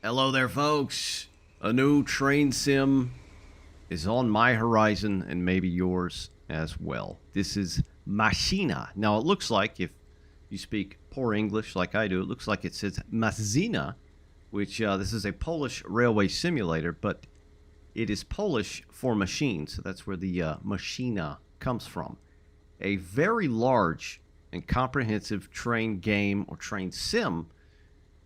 Hello there, folks. A new train sim is on my horizon and maybe yours as well. This is MaSzyna. Now, it looks like, if you speak poor English like I do, it looks like it says MaSzyna, which this is a Polish railway simulator, but it is Polish for machine, so that's where the MaSzyna comes from. A very large and comprehensive train game or train sim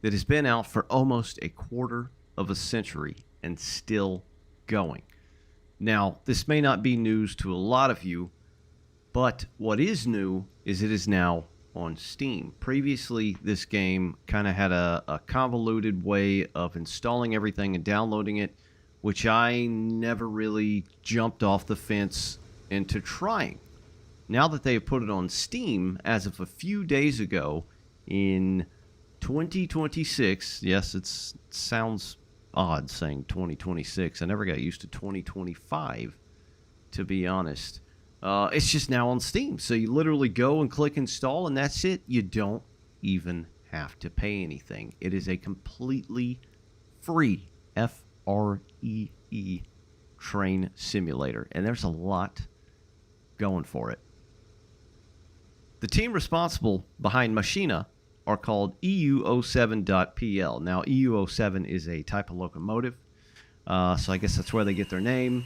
that has been out for almost a quarter of a century and still going. Now, this may not be news to a lot of you, but what is new is it is now on Steam. Previously, this game kind of had a convoluted way of installing everything and downloading it, which I never really jumped off the fence into trying. Now that they have put it on Steam, as of a few days ago, in 2026, yes, it sounds odd saying 2026. I never got used to 2025, to be honest. It's just now on Steam. So you literally go and click install, and that's it. You don't even have to pay anything. It is a completely free, F-R-E-E, train simulator. And there's a lot going for it. The team responsible behind MaSzyna are called EU07.pl. Now, EU07 is a type of locomotive, so I guess that's where they get their name.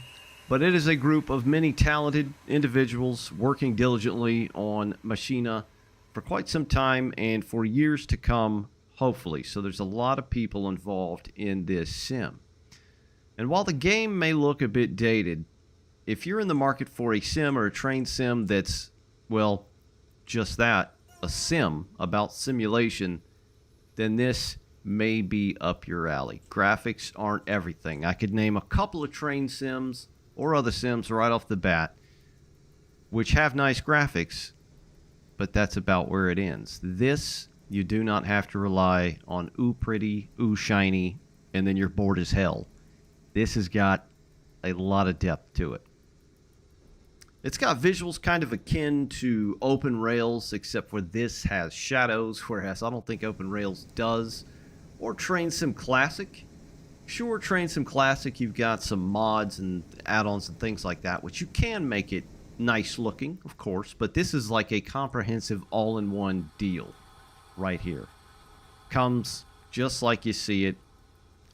But it is a group of many talented individuals working diligently on MaSzyna for quite some time and for years to come, hopefully. So there's a lot of people involved in this sim. And while the game may look a bit dated, if you're in the market for a sim or a train sim that's, well, just that, a sim about simulation, then this may be up your alley. Graphics aren't everything. I could name a couple of train sims or other sims right off the bat which have nice graphics, but that's about where it ends. This, you do not have to rely on ooh pretty, ooh shiny, and then you're bored as hell. This has got a lot of depth to it. It's got visuals kind of akin to Open Rails, except for this has shadows, whereas I don't think Open Rails does. Or Train Sim Classic. Sure, Train Sim Classic, you've got some mods and add-ons and things like that, which you can make it nice looking, of course, but this is like a comprehensive all-in-one deal right here. Comes just like you see it.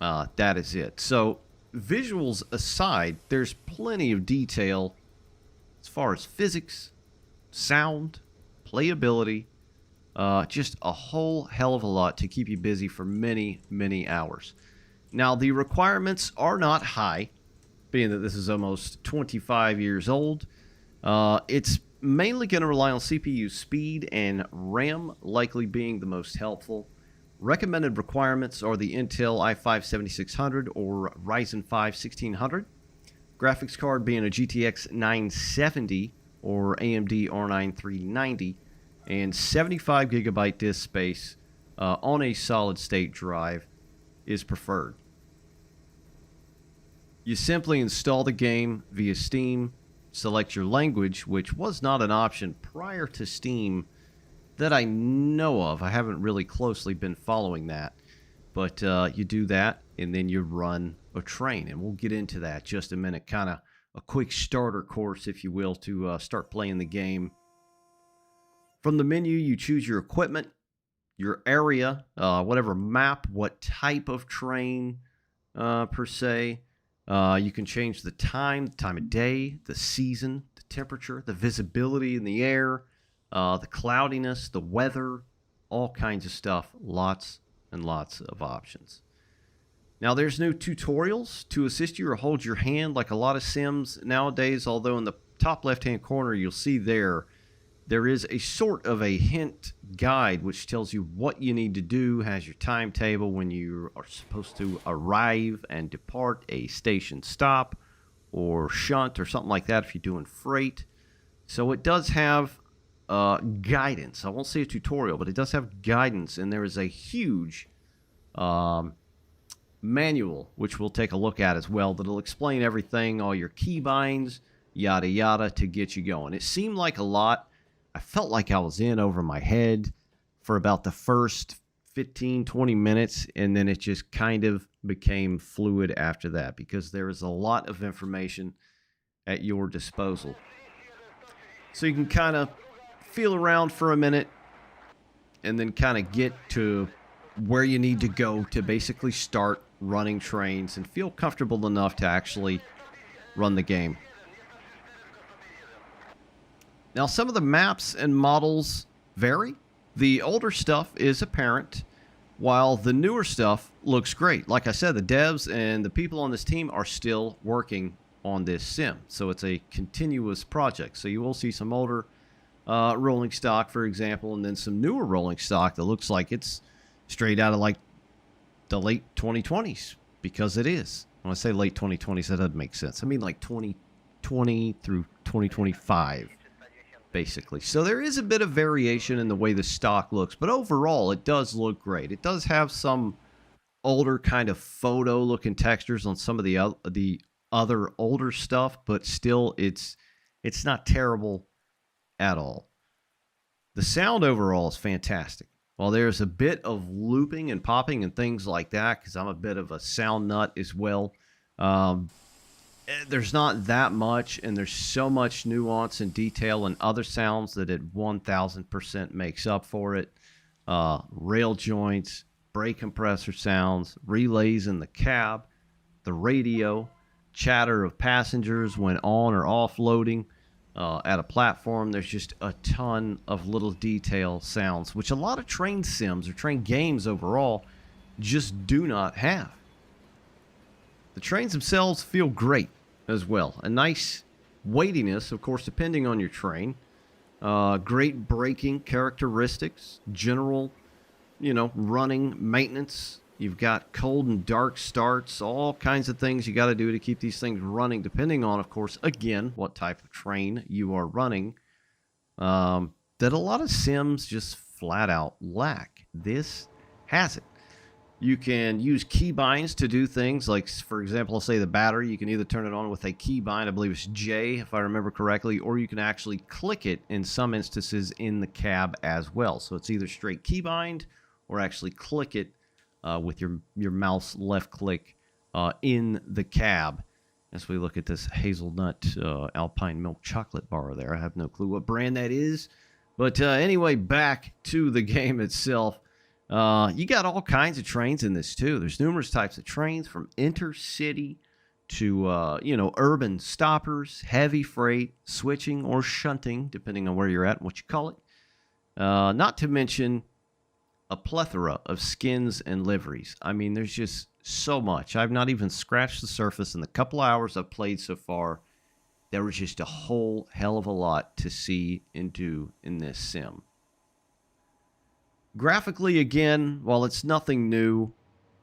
That is it. So, visuals aside, there's plenty of detail as far as physics, sound, playability, just a whole hell of a lot to keep you busy for many, many hours. Now, the requirements are not high, being that this is almost 25 years old. It's mainly going to rely on CPU speed and RAM likely being the most helpful. Recommended requirements are the Intel i5-7600 or Ryzen 5 1600. Graphics card being a GTX 970 or AMD R9 390, and 75 gigabyte disk space on a solid state drive is preferred. You simply install the game via Steam, select your language, which was not an option prior to Steam that I know of. I haven't really closely been following that. But you do that, and then you run a train. And we'll get into that just a minute. Kind of a quick starter course, if you will, to start playing the game. From the menu, you choose your equipment, your area, whatever map, what type of train, per se. You can change the time of day, the season, the temperature, the visibility in the air, the cloudiness, the weather, all kinds of stuff. Lots and lots of options. Now, there's no tutorials to assist you or hold your hand like a lot of sims nowadays, although in the top left-hand corner you'll see there is a sort of a hint guide which tells you what you need to do, has your timetable when you are supposed to arrive and depart a station stop or shunt or something like that if you're doing freight. So it does have guidance. I won't say a tutorial, but it does have guidance, and there is a huge manual, which we'll take a look at as well, that'll explain everything, all your keybinds, yada yada, to get you going. It seemed like a lot. I felt like I was in over my head for about the first 15, 20 minutes, and then it just kind of became fluid after that because there is a lot of information at your disposal. So you can kind of feel around for a minute and then kind of get to where you need to go to basically start running trains and feel comfortable enough to actually run the game. Now, some of the maps and models vary. The older stuff is apparent, while the newer stuff looks great. Like I said, the devs and the people on this team are still working on this sim. So it's a continuous project. So you will see some older rolling stock, for example, and then some newer rolling stock that looks like it's straight out of like the late 2020s, because it is. When I say late 2020s, that doesn't make sense. I mean like 2020 through 2025, basically. So there is a bit of variation in the way the stock looks, but overall it does look great. It does have some older kind of photo looking textures on some of the other older stuff, but still it's not terrible at all. The sound overall is fantastic. While there's a bit of looping and popping and things like that, because I'm a bit of a sound nut as well, there's not that much, and there's so much nuance and detail and other sounds that it 1000% makes up for it. Rail joints, brake compressor sounds, relays in the cab, the radio, chatter of passengers when on or off loading at a platform. There's just a ton of little detail sounds, which a lot of train sims or train games overall just do not have. The trains themselves feel great as well. A nice weightiness, of course, depending on your train. Great braking characteristics, general, running maintenance. You've got cold and dark starts, all kinds of things you got to do to keep these things running, depending on, of course, again, what type of train you are running. That a lot of sims just flat out lack. This has it. You can use keybinds to do things like, for example, I'll say the battery. You can either turn it on with a keybind, I believe it's J, if I remember correctly, or you can actually click it in some instances in the cab as well. So it's either straight keybind or actually click it with your mouse left click in the cab. As we look at this hazelnut alpine milk chocolate bar there, I have no clue what brand that is. But anyway, back to the game itself. You got all kinds of trains in this too. There's numerous types of trains, from intercity to urban stoppers, heavy freight, switching or shunting, depending on where you're at and what you call it. Not to mention a plethora of skins and liveries. I mean, there's just so much. I've not even scratched the surface in the couple hours I've played so far. There was just a whole hell of a lot to see and do in this sim. Graphically, again, while it's nothing new,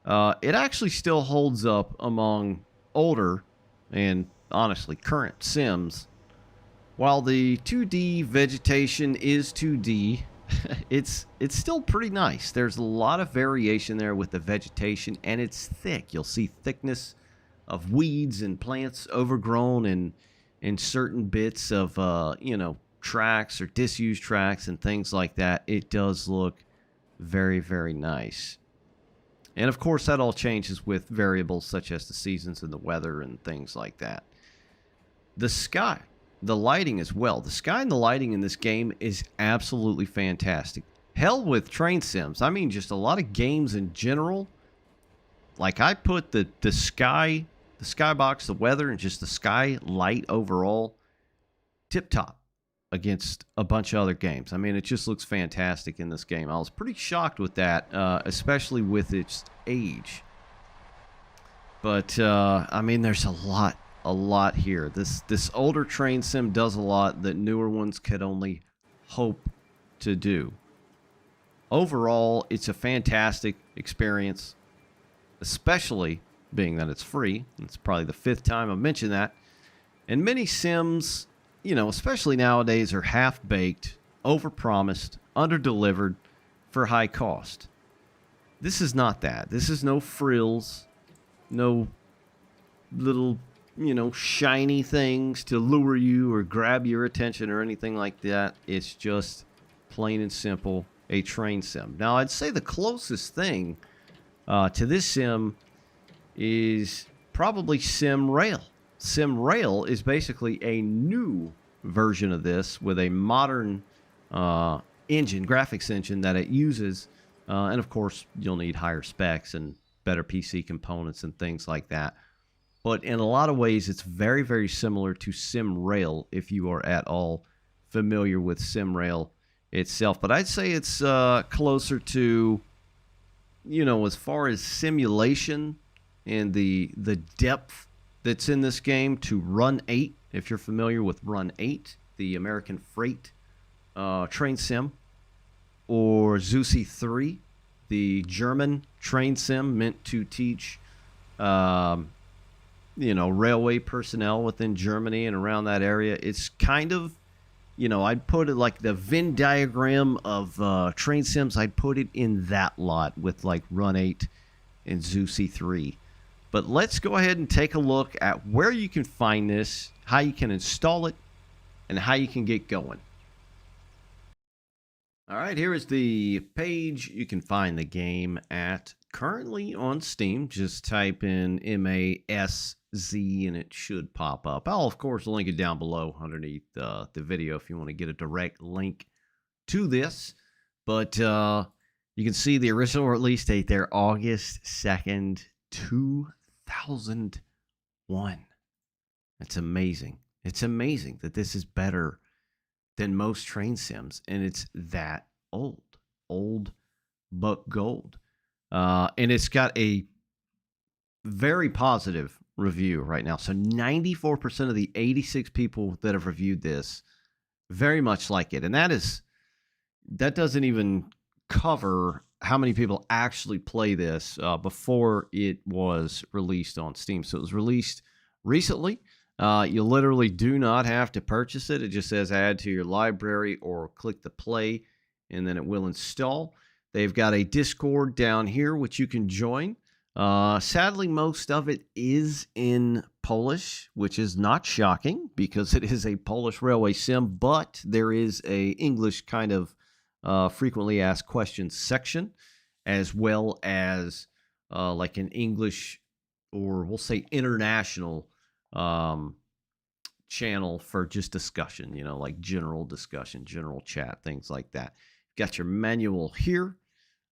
it actually still holds up among older and, honestly, current sims. While the 2D vegetation is 2D, it's still pretty nice. There's a lot of variation there with the vegetation, and it's thick. You'll see thickness of weeds and plants overgrown in certain bits of, tracks or disused tracks and things like that. It does look very, very nice. And of course, that all changes with variables such as the seasons and the weather and things like that. The sky, the lighting as well. The sky and the lighting in this game is absolutely fantastic. Hell with train sims. I mean, just a lot of games in general. Like, I put the skybox, the weather, and just the sky light overall tip top against a bunch of other games. I mean, it just looks fantastic in this game. I was pretty shocked with that, especially with its age. But, I mean, there's a lot here. This older train sim does a lot that newer ones could only hope to do. Overall, it's a fantastic experience, especially being that it's free. It's probably the 5th time I've mentioned that. And many sims, especially nowadays, are half-baked, over-promised, under-delivered for high cost. This is not that. This is no frills, no little, shiny things to lure you or grab your attention or anything like that. It's just plain and simple a train sim. Now, I'd say the closest thing to this sim is probably Sim Rail. Sim Rail is basically a new version of this with a modern graphics engine that it uses. And of course, you'll need higher specs and better PC components and things like that. But in a lot of ways, it's very, very similar to Sim Rail if you are at all familiar with Sim Rail itself. But I'd say it's closer to, as far as simulation and the depth that's in this game, to Run 8, if you're familiar with Run 8, the American freight train sim, or Zusi 3, the German train sim meant to teach railway personnel within Germany and around that area. It's kind of, I'd put it like the Venn diagram of train sims. I'd put it in that lot with like Run 8 and Zusi 3. But let's go ahead and take a look at where you can find this, how you can install it, and how you can get going. All right, here is the page you can find the game at. Currently on Steam, just type in MaSZ and it should pop up. I'll, of course, link it down below underneath the video if you want to get a direct link to this. But you can see the original release date there, August 2nd, 2001. That's amazing. It's amazing that this is better than most train sims, and it's that old but gold. And it's got a very positive review right now. So 94% of the 86 people that have reviewed this very much like it. And that doesn't even cover how many people actually play this before it was released on Steam. So it was released recently. You literally do not have to purchase it. It just says add to your library or click the play, and then it will install. They've got a Discord down here, which you can join. Sadly, most of it is in Polish, which is not shocking because it is a Polish railway sim, but there is a English kind of frequently asked questions section, as well as like an English, or we'll say international channel for just discussion, like general discussion, general chat, things like that. Got your manual here.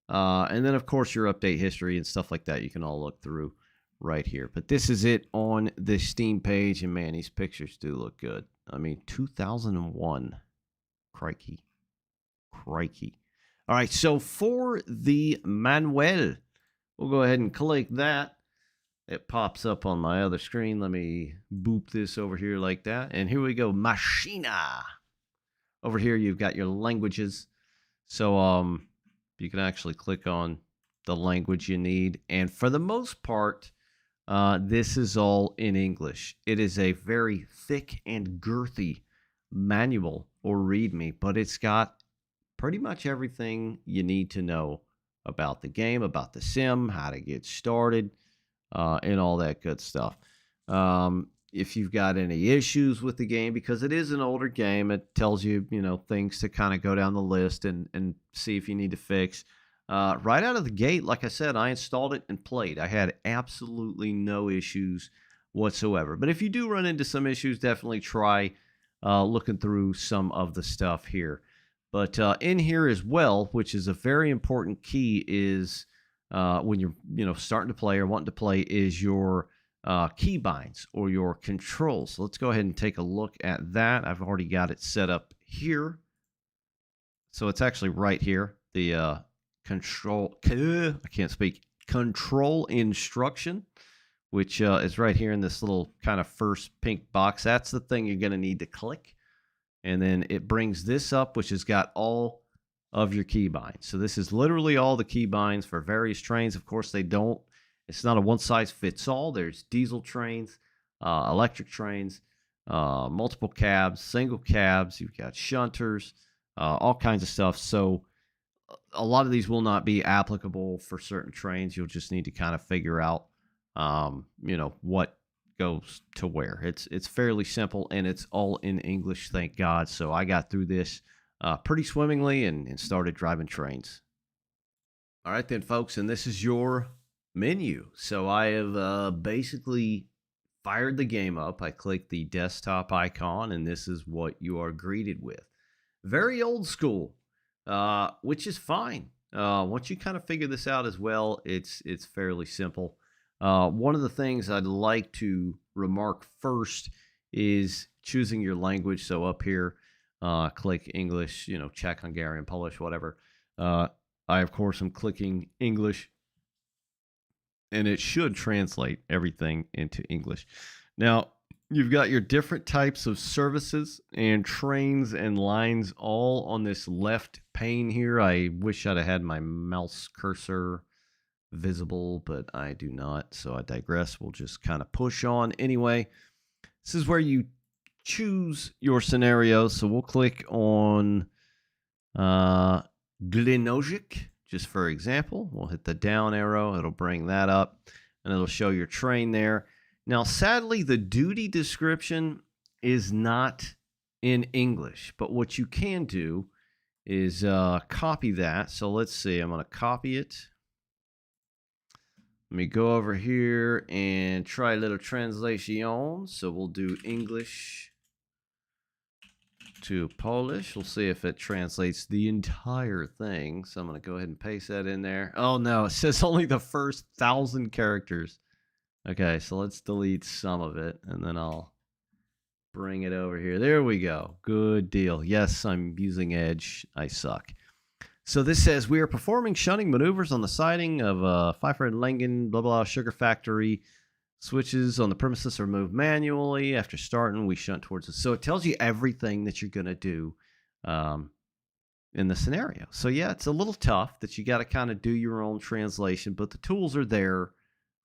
And then, of course, your update history and stuff like that you can all look through right here. But this is it on the Steam page. And, man, these pictures do look good. I mean, 2001. Crikey. All right, so for the manual, we'll go ahead and click that. It pops up on my other screen. Let me boop this over here like that. And here we go, MaSzyna. Over here, you've got your languages. So you can actually click on the language you need. And for the most part, this is all in English. It is a very thick and girthy manual or README, but it's got pretty much everything you need to know about the game, about the sim, how to get started, and all that good stuff. If you've got any issues with the game, because it is an older game, it tells you, things to kind of go down the list and see if you need to fix. Right out of the gate, like I said, I installed it and played. I had absolutely no issues whatsoever. But if you do run into some issues, definitely try looking through some of the stuff here. But in here as well, which is a very important key, is when you're starting to play or wanting to play, is your keybinds or your controls. So let's go ahead and take a look at that. I've already got it set up here. So it's actually right here. The control instruction, which is right here in this little kind of first pink box. That's the thing you're going to need to click. And then it brings this up, which has got all of your keybinds. So this is literally all the keybinds for various trains. Of course, it's not a one-size-fits-all. There's diesel trains, electric trains, multiple cabs, single cabs. You've got shunters, all kinds of stuff. So a lot of these will not be applicable for certain trains. You'll just need to kind of figure out, what goes to where. It's fairly simple, and it's all in English, thank God. So I got through this pretty swimmingly and started driving trains. All right, then, folks, and this is your menu. So I have basically fired the game up. I click the desktop icon, and this is what you are greeted with. Very old school, which is fine. Once you kind of figure this out as well, it's fairly simple. One of the things I'd like to remark first is choosing your language. So up here, click English, Czech, Hungarian, Polish, whatever. I, of course, am clicking English, and it should translate everything into English. Now, you've got your different types of services and trains and lines all on this left pane here. I wish I'd have had my mouse cursor visible, but I do not, so I digress. We'll just kind of push on anyway. This is where you choose your scenario, so we'll click on Glinogic, just for example. We'll hit the down arrow. It'll bring that up, and it'll show your train there. Now, sadly, the duty description is not in English, but what you can do is copy that. So let's see. I'm going to copy it. Let me go over here and try a little translation. So we'll do English to Polish. We'll see if it translates the entire thing. So I'm going to go ahead and paste that in there. Oh, no, it says only the first 1,000 characters. Okay, so let's delete some of it, and then I'll bring it over here. There we go. Good deal. Yes, I'm using Edge. I suck. So this says, we are performing shunting maneuvers on the siding of Pfeiffer Langen, blah, blah, sugar factory. Switches on the premises are moved manually. After starting, we shunt towards it. So it tells you everything that you're going to do in the scenario. So yeah, it's a little tough that you got to kind of do your own translation, but the tools are there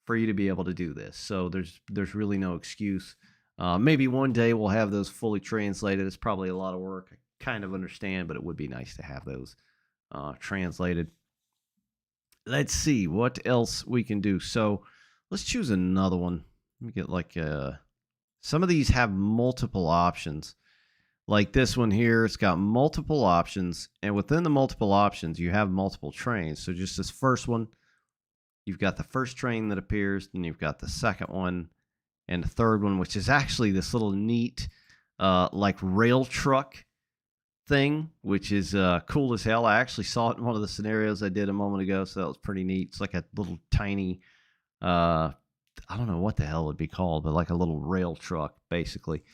for you to be able to do this. So there's really no excuse. Maybe one day we'll have those fully translated. It's probably a lot of work. I kind of understand, but it would be nice to have those translated. Let's see what else we can do. So let's choose another one. Let me get like some of these have multiple options. Like this one here, it's got multiple options, and within the multiple options, you have multiple trains. So just this first one, you've got the first train that appears, then you've got the second one, and the third one, which is actually this little neat, like rail truck thing, which is cool as hell. I actually saw it in one of the scenarios I did a moment ago, so that was pretty neat. It's like a little tiny, I don't know what the hell it would be called, but like a little rail truck, basically.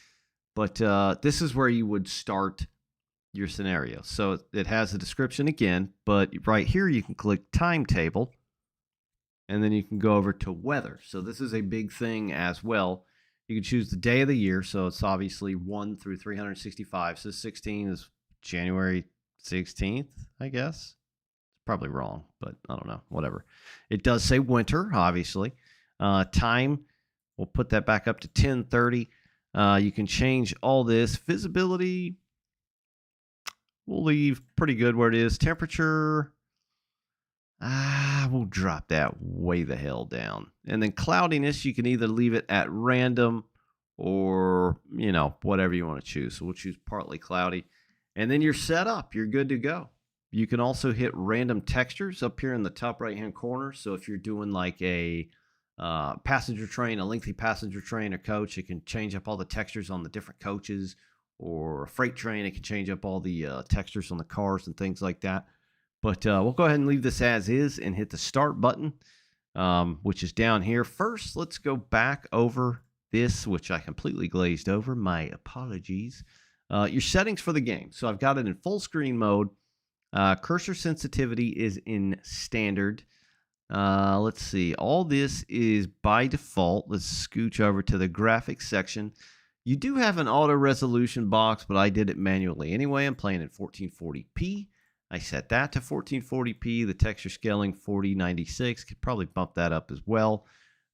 But this is where you would start your scenario. So it has a description again, but right here you can click timetable, and then you can go over to weather. So this is a big thing as well. You can choose the day of the year, so it's obviously 1 through 365. So 16 is January 16th, I guess. It's probably wrong, but I don't know, whatever. It does say winter, obviously. Time, we'll put that back up to 10:30. You can change all this. Visibility, we'll leave pretty good where it is. Temperature, we'll drop that way the hell down. And then cloudiness, you can either leave it at random or, whatever you want to choose. So we'll choose partly cloudy. And then you're set up. You're good to go. You can also hit random textures up here in the top right-hand corner. So if you're doing like a passenger train, a lengthy passenger train or coach, it can change up all the textures on the different coaches. Or a freight train, it can change up all the textures on the cars and things like that. But we'll go ahead and leave this as is and hit the start button, which is down here. First, let's go back over this, which I completely glazed over. My apologies. Your settings for the game. So I've got it in full screen mode. Cursor sensitivity is in standard. Let's see. All this is by default. Let's scooch over to the graphics section. You do have an auto resolution box, but I did it manually anyway. I'm playing in 1440p. I set that to 1440p. The texture scaling 4096. Could probably bump that up as well.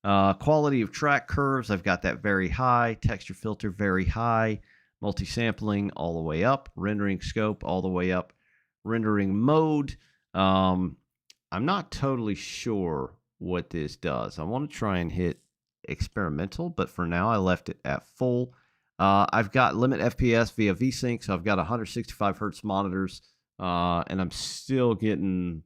Quality of track curves, I've got that very high. Texture filter very high. Multi-sampling all the way up. Rendering scope all the way up. Rendering mode. I'm not totally sure what this does. I want to try and hit experimental, but for now I left it at full. I've got limit FPS via VSync, so I've got 165 hertz monitors, and I'm still getting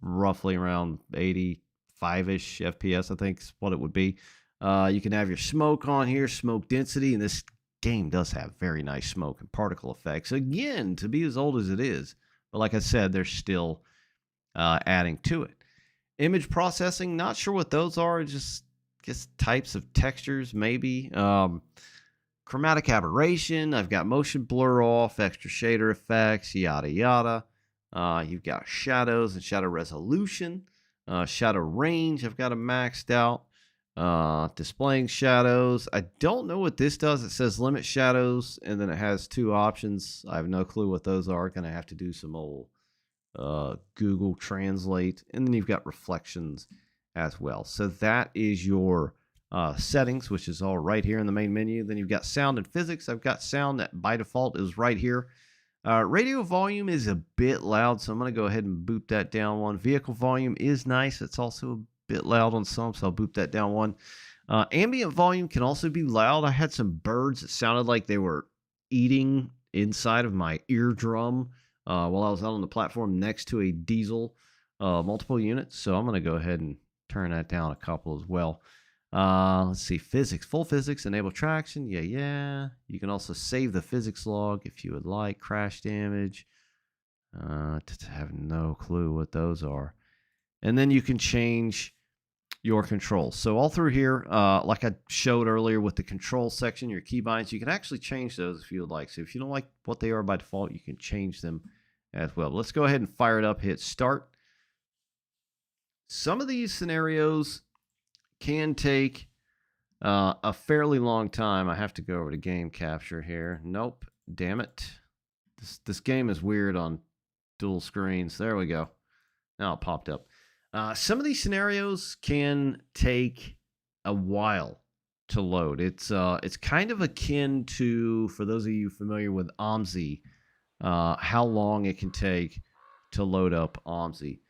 roughly around 85-ish FPS, I think is what it would be. You can have your smoke on here, smoke density, and this game does have very nice smoke and particle effects. Again, to be as old as it is, but like I said, they're still adding to it. Image processing, not sure what those are, just types of textures, maybe. Chromatic aberration, I've got motion blur off, extra shader effects, yada yada. You've got shadows and shadow resolution, shadow range, I've got them maxed out. Displaying shadows, I don't know what this does. It says limit shadows, and then it has two options. I have no clue what those are. Gonna have to do some old Google Translate. And then you've got reflections as well. So that is your settings, which is all right here in the main menu. Then you've got sound and physics. I've got sound that by default is right here. Radio volume is a bit loud, so I'm going to go ahead and boop that down one. Vehicle volume is nice. It's also a bit loud on some, so I'll boop that down one. Ambient volume can also be loud. I had some birds that sounded like they were eating inside of my eardrum while I was out on the platform next to a diesel multiple units, so I'm going to go ahead and turn that down a couple as well. Let's see, physics, full physics, enable traction. Yeah. You can also save the physics log if you would like. Crash damage. Just have no clue what those are. And then you can change your controls. So all through here, like I showed earlier with the control section, your keybinds, you can actually change those if you would like. So if you don't like what they are by default, you can change them as well. Let's go ahead and fire it up, hit start. Some of these scenarios can take a fairly long time. I have to go over to game capture here. Nope, damn it. This game is weird on dual screens. There we go. Now it popped up. Some of these scenarios can take a while to load. It's kind of akin to, for those of you familiar with OMSI, how long it can take to load up OMSI.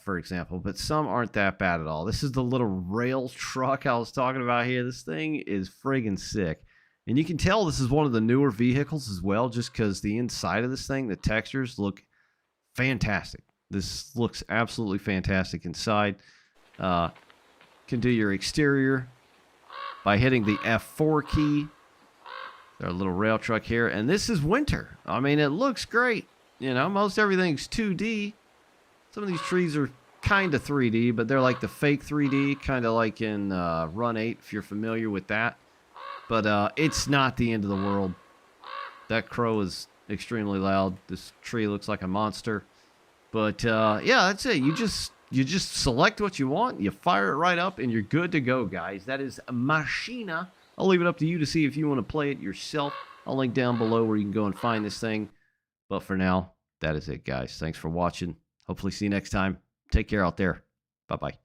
For example, but some aren't that bad at all. This is the little rail truck I was talking about here. This thing is friggin' sick. And you can tell this is one of the newer vehicles as well, just because the inside of this thing, the textures look fantastic. This looks absolutely fantastic inside. Can do your exterior by hitting the F4 key. There's a little rail truck here. And this is winter. I mean, it looks great. You know, most everything's 2D. Some of these trees are kind of 3D, but they're like the fake 3D, kind of like in Run 8, if you're familiar with that. But it's not the end of the world. That crow is extremely loud. This tree looks like a monster. But yeah, that's it. You just select what you want, you fire it right up, and you're good to go, guys. That is MaSzyna. I'll leave it up to you to see if you want to play it yourself. I'll link down below where you can go and find this thing. But for now, that is it, guys. Thanks for watching. Hopefully see you next time. Take care out there. Bye-bye.